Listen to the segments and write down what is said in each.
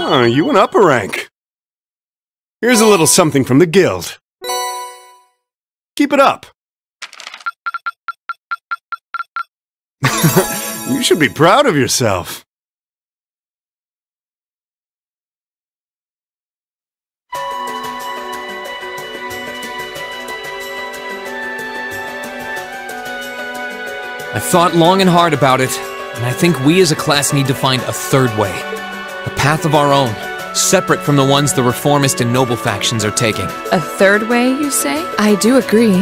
Oh, you went up a rank. Here's a little something from the guild. Keep it up. You should be proud of yourself. I've thought long and hard about it, and I think we as a class need to find a third way. A path of our own, separate from the ones the reformist and noble factions are taking. A third way, you say? I do agree.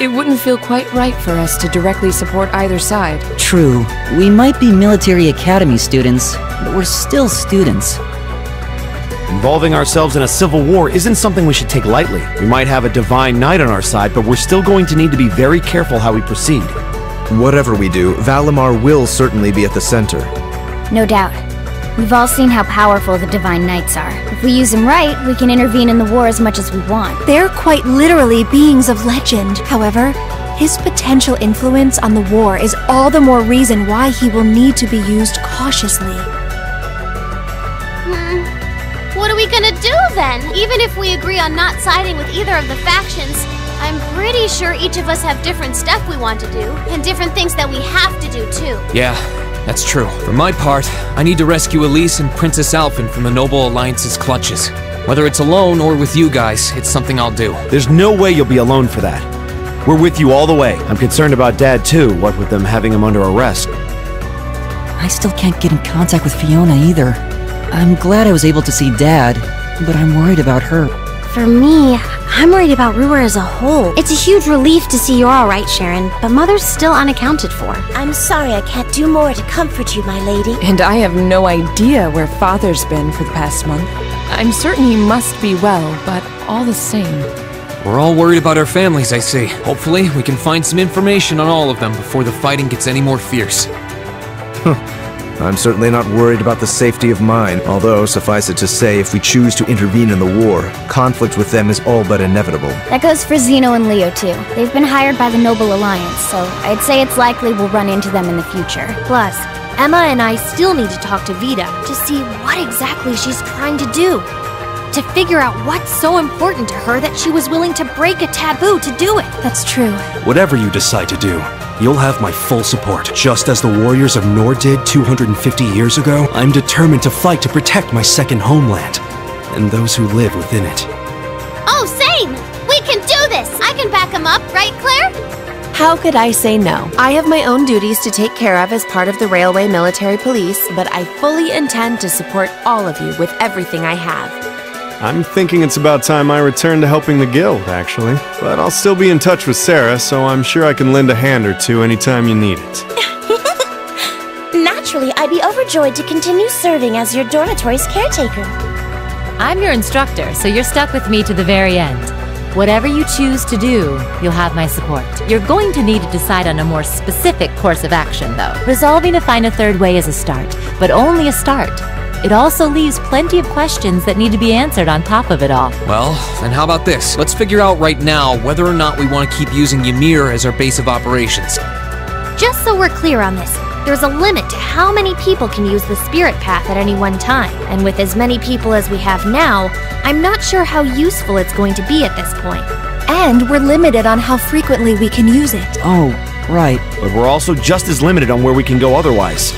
It wouldn't feel quite right for us to directly support either side. True. We might be military academy students, but we're still students. Involving ourselves in a civil war isn't something we should take lightly. We might have a divine knight on our side, but we're still going to need to be very careful how we proceed. Whatever we do, Valimar will certainly be at the center. No doubt. We've all seen how powerful the Divine Knights are. If we use them right, we can intervene in the war as much as we want. They're quite literally beings of legend. However, his potential influence on the war is all the more reason why he will need to be used cautiously. What are we gonna do then? Even if we agree on not siding with either of the factions, I'm pretty sure each of us have different stuff we want to do, and different things that we have to do too. Yeah, that's true. For my part, I need to rescue Elise and Princess Alphen from the Noble Alliance's clutches. Whether it's alone or with you guys, it's something I'll do. There's no way you'll be alone for that. We're with you all the way. I'm concerned about Dad too, what with them having him under arrest. I still can't get in contact with Fiona either. I'm glad I was able to see Dad, but I'm worried about her. For me, I'm worried about Ruhr as a whole. It's a huge relief to see you're alright, Sharon, but Mother's still unaccounted for. I'm sorry I can't do more to comfort you, my lady. And I have no idea where Father's been for the past month. I'm certain he must be well, but all the same. We're all worried about our families, I see. Hopefully, we can find some information on all of them before the fighting gets any more fierce. I'm certainly not worried about the safety of mine, although, suffice it to say, if we choose to intervene in the war, conflict with them is all but inevitable. That goes for Zeno and Leo too. They've been hired by the Noble Alliance, so I'd say it's likely we'll run into them in the future. Plus, Emma and I still need to talk to Vita to see what exactly she's trying to do. To figure out what's so important to her that she was willing to break a taboo to do it. That's true. Whatever you decide to do, you'll have my full support. Just as the warriors of Nord did 250 years ago, I'm determined to fight to protect my second homeland, and those who live within it. Oh, same! We can do this! I can back him up, right, Claire? How could I say no? I have my own duties to take care of as part of the Railway Military Police, but I fully intend to support all of you with everything I have. I'm thinking it's about time I return to helping the guild, actually. But I'll still be in touch with Sarah, so I'm sure I can lend a hand or two anytime you need it. Naturally, I'd be overjoyed to continue serving as your dormitory's caretaker. I'm your instructor, so you're stuck with me to the very end. Whatever you choose to do, you'll have my support. You're going to need to decide on a more specific course of action, though. Resolving to find a third way is a start, but only a start. It also leaves plenty of questions that need to be answered on top of it all. Well, then how about this? Let's figure out right now whether or not we want to keep using Ymir as our base of operations. Just so we're clear on this, there's a limit to how many people can use the spirit path at any one time. And with as many people as we have now, I'm not sure how useful it's going to be at this point. And we're limited on how frequently we can use it. Oh, right. But we're also just as limited on where we can go otherwise.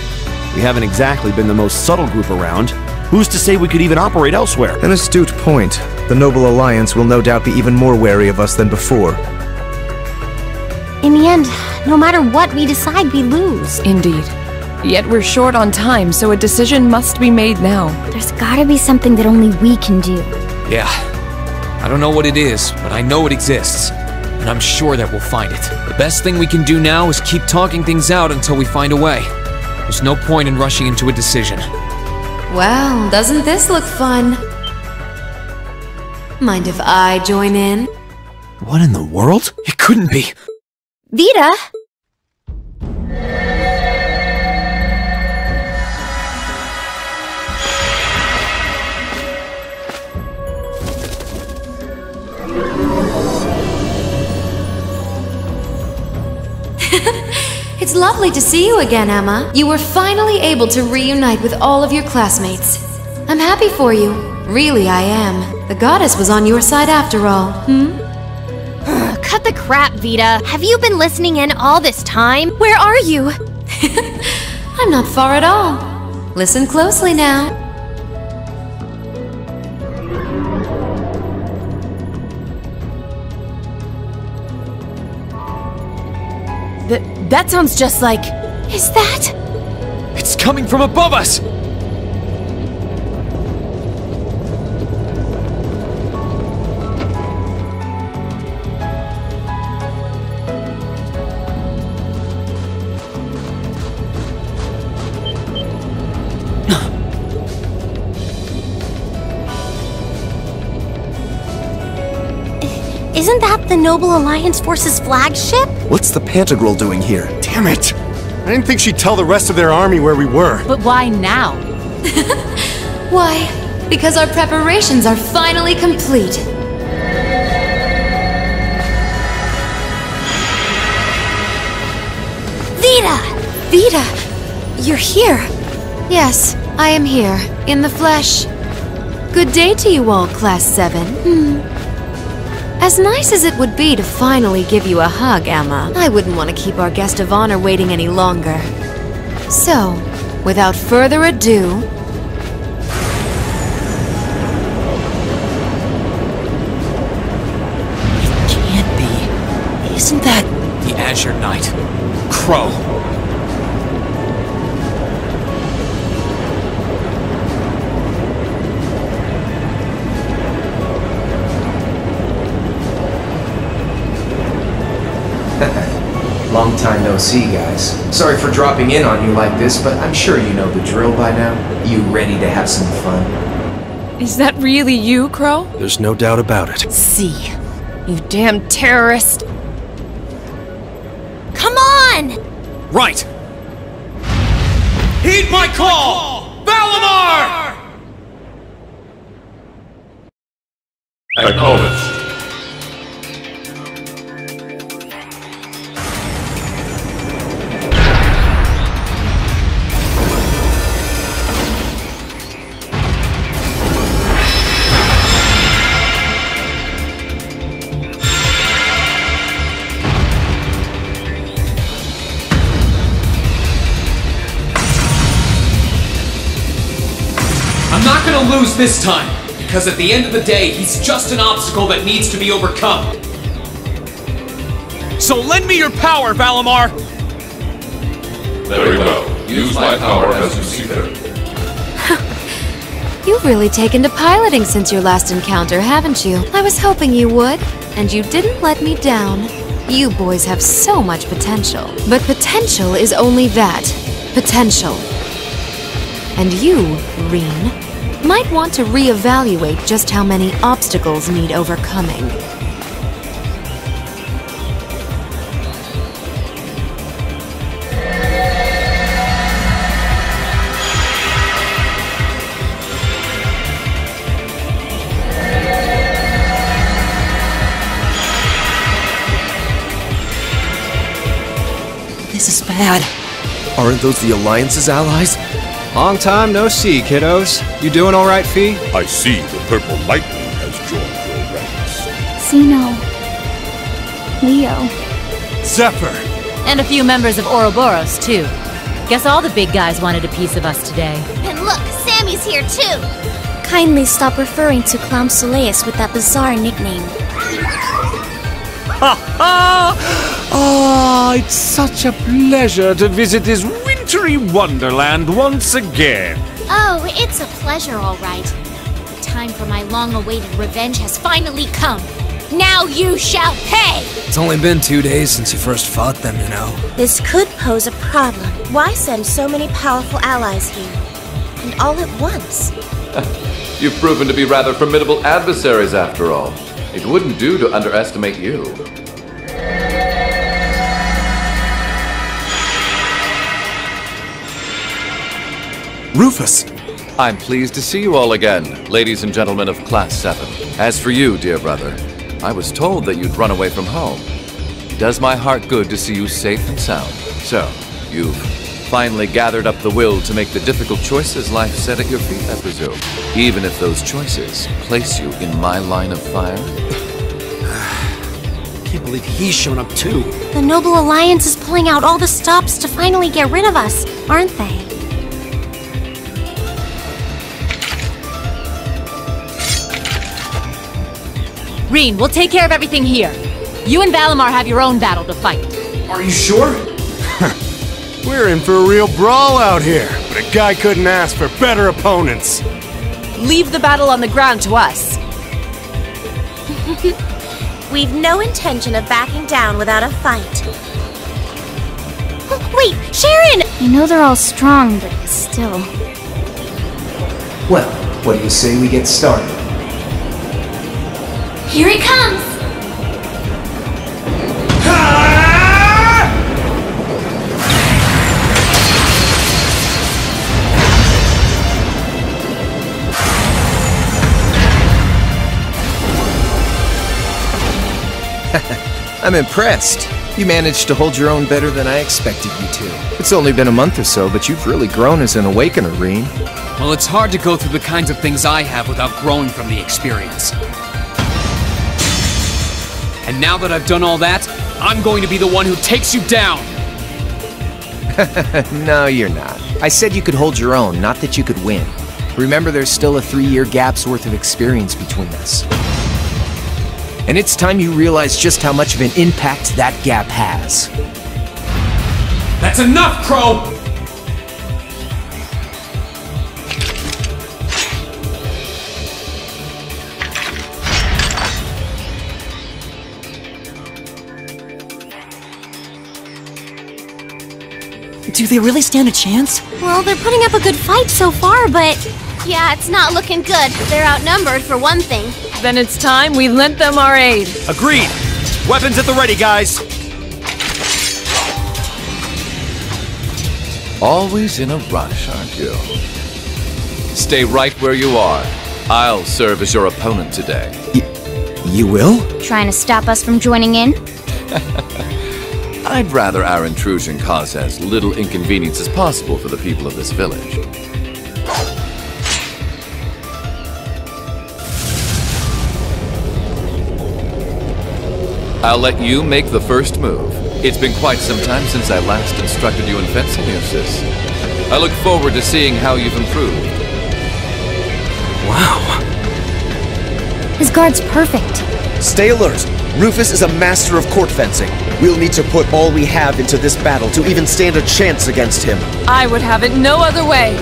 We haven't exactly been the most subtle group around. Who's to say we could even operate elsewhere? An astute point. The Noble Alliance will no doubt be even more wary of us than before. In the end, no matter what we decide, we lose. Indeed. Yet we're short on time, so a decision must be made now. There's gotta be something that only we can do. Yeah. I don't know what it is, but I know it exists. And I'm sure that we'll find it. The best thing we can do now is keep talking things out until we find a way. There's no point in rushing into a decision. Well, doesn't this look fun? Mind if I join in? What in the world? It couldn't be. Vita! It's lovely to see you again, Emma. You were finally able to reunite with all of your classmates. I'm happy for you. Really, I am. The goddess was on your side after all. Cut the crap, Vita. Have you been listening in all this time? Where are you? I'm not far at all. Listen closely now. That sounds just like... Is that? It's coming from above us! Isn't that the Noble Alliance Force's flagship? What's the Pantagruel doing here? Damn it! I didn't think she'd tell the rest of their army where we were. But why now? Why? Because our preparations are finally complete. Vita! Vita, you're here. Yes, I am here, in the flesh. Good day to you all, Class 7. As nice as it would be to finally give you a hug, Emma, I wouldn't want to keep our guest of honor waiting any longer. So, without further ado... It can't be. Isn't that... The Azure Knight. Crow. Long time no see, guys. Sorry for dropping in on you like this, but I'm sure you know the drill by now. You ready to have some fun? Is that really you, Crow? There's no doubt about it. See. You damn terrorist. Come on! Right! Heed my call! Valimar! Acknowledged. I'm not gonna lose this time, because at the end of the day, he's just an obstacle that needs to be overcome. So lend me your power, Valimar! Very well. Use my power as you see fit. You've really taken to piloting since your last encounter, haven't you? I was hoping you would, and you didn't let me down. You boys have so much potential. But potential is only that. Potential. And you, Reen, might want to reevaluate just how many obstacles need overcoming. This is bad. Aren't those the Alliance's allies? Long time no see, kiddos. You doing all right, Fee? I see the purple lightning has joined your ranks. Xeno. Leo. Zephyr! And a few members of Ouroboros, too. Guess all the big guys wanted a piece of us today. And look, Sammy's here too! Kindly stop referring to Clown Soleus with that bizarre nickname. It's such a pleasure to visit this wintry wonderland once again. Oh, it's a pleasure, all right. The time for my long-awaited revenge has finally come. Now you shall pay! It's only been 2 days since you first fought them, you know. This could pose a problem. Why send so many powerful allies here? And all at once? You've proven to be rather formidable adversaries after all. It wouldn't do to underestimate you. Rufus! I'm pleased to see you all again, ladies and gentlemen of Class 7. As for you, dear brother, I was told that you'd run away from home. It does my heart good to see you safe and sound. So, you've finally gathered up the will to make the difficult choices life set at your feet, I presume. Even if those choices place you in my line of fire. Can't believe he's shown up too. The Noble Alliance is pulling out all the stops to finally get rid of us, aren't they? Reen, we'll take care of everything here. You and Valimar have your own battle to fight. Are you sure? We're in for a real brawl out here, but a guy couldn't ask for better opponents. Leave the battle on the ground to us. We've no intention of backing down without a fight. Wait, Sharon! I know they're all strong, but still. Well, what do you say we get started? Here he comes! I'm impressed. You managed to hold your own better than I expected you to. It's only been a month or so, but you've really grown as an Awakener, Reen. Well, it's hard to go through the kinds of things I have without growing from the experience. And now that I've done all that, I'm going to be the one who takes you down! No, you're not. I said you could hold your own, not that you could win. Remember, there's still a 3-year gap's worth of experience between us. And it's time you realize just how much of an impact that gap has. That's enough, Crow! Do they really stand a chance? Well, they're putting up a good fight so far, but... Yeah, it's not looking good. They're outnumbered, for one thing. Then it's time we lent them our aid. Agreed! Weapons at the ready, guys! Always in a rush, aren't you? Stay right where you are. I'll serve as your opponent today. You will? Trying to stop us from joining in? I'd rather our intrusion cause as little inconvenience as possible for the people of this village. I'll let you make the first move. It's been quite some time since I last instructed you in fencing, Eustace. I look forward to seeing how you've improved. Wow. His guard's perfect. Stay alert. Rufus is a master of court fencing. We'll need to put all we have into this battle to even stand a chance against him. I would have it no other way.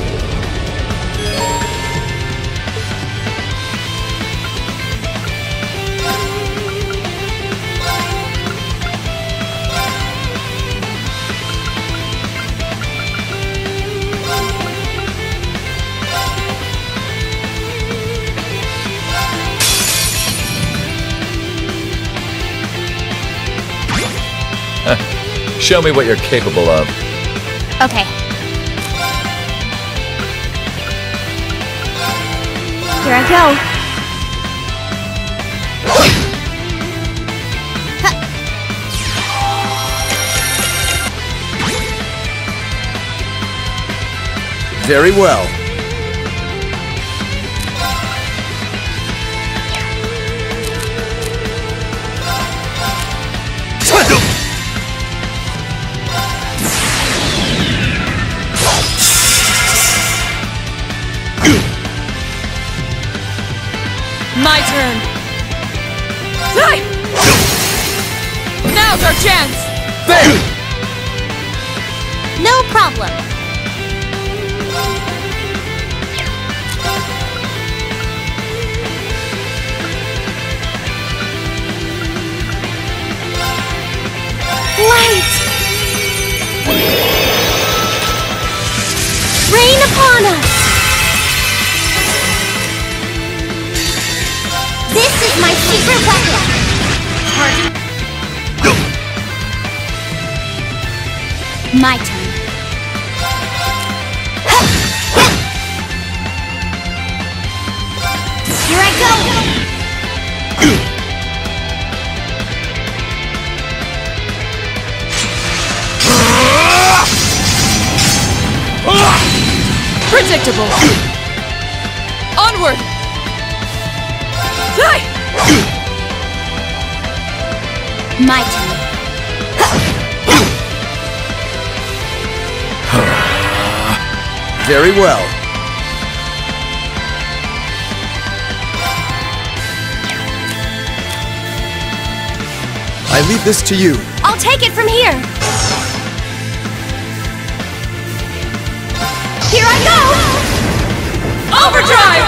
Show me what you're capable of. Okay. Here I go. Very well. My turn. Now's our chance. No problem. Light! Rain upon us! This is my secret weapon! My turn. Here I go! Unpredictable. Onward. Die. My turn. Very well. I leave this to you. I'll take it from here. Here I go! Overdrive!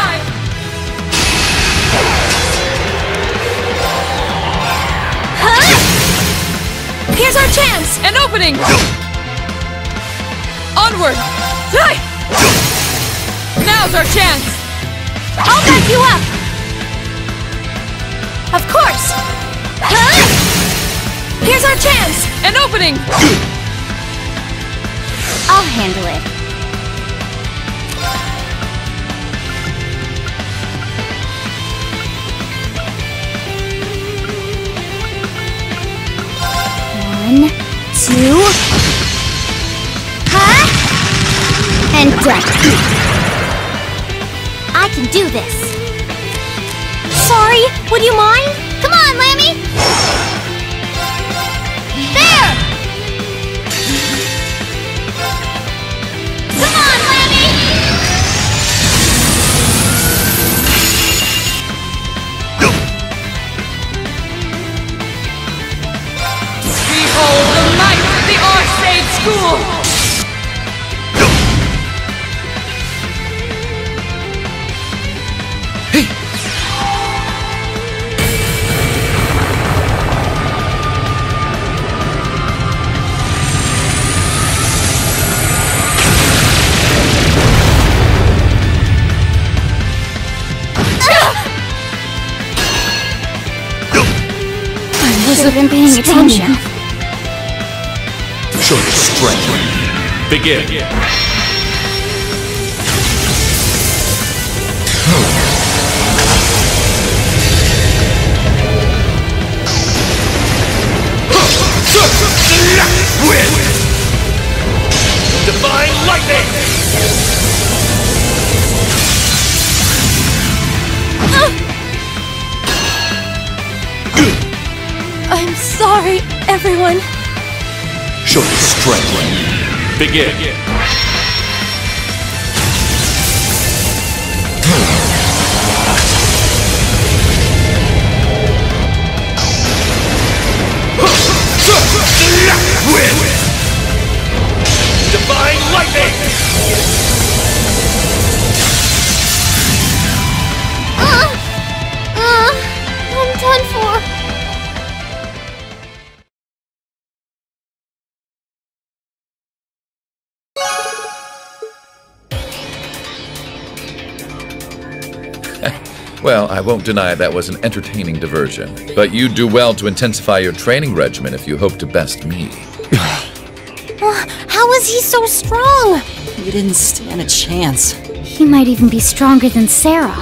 Huh? Here's our chance! An opening! Onward! Die! Now's our chance! I'll back you up! Of course! Huh? Here's our chance! An opening! I'll handle it. One, two... Huh? And done. I can do this. Sorry, would you mind? Come on, Lammy! There! Come on, Lammy! Behold the might of the Arcade School! I should have been paying attention. Show your strength. Begin. Win! Divine Lightning! I'm sorry, everyone. Show your strength. Begin. Win! Divine Lightning! I'm done for. Well, I won't deny that was an entertaining diversion, but you'd do well to intensify your training regimen if you hope to best me. How is he so strong? You didn't stand a chance. He might even be stronger than Sarah.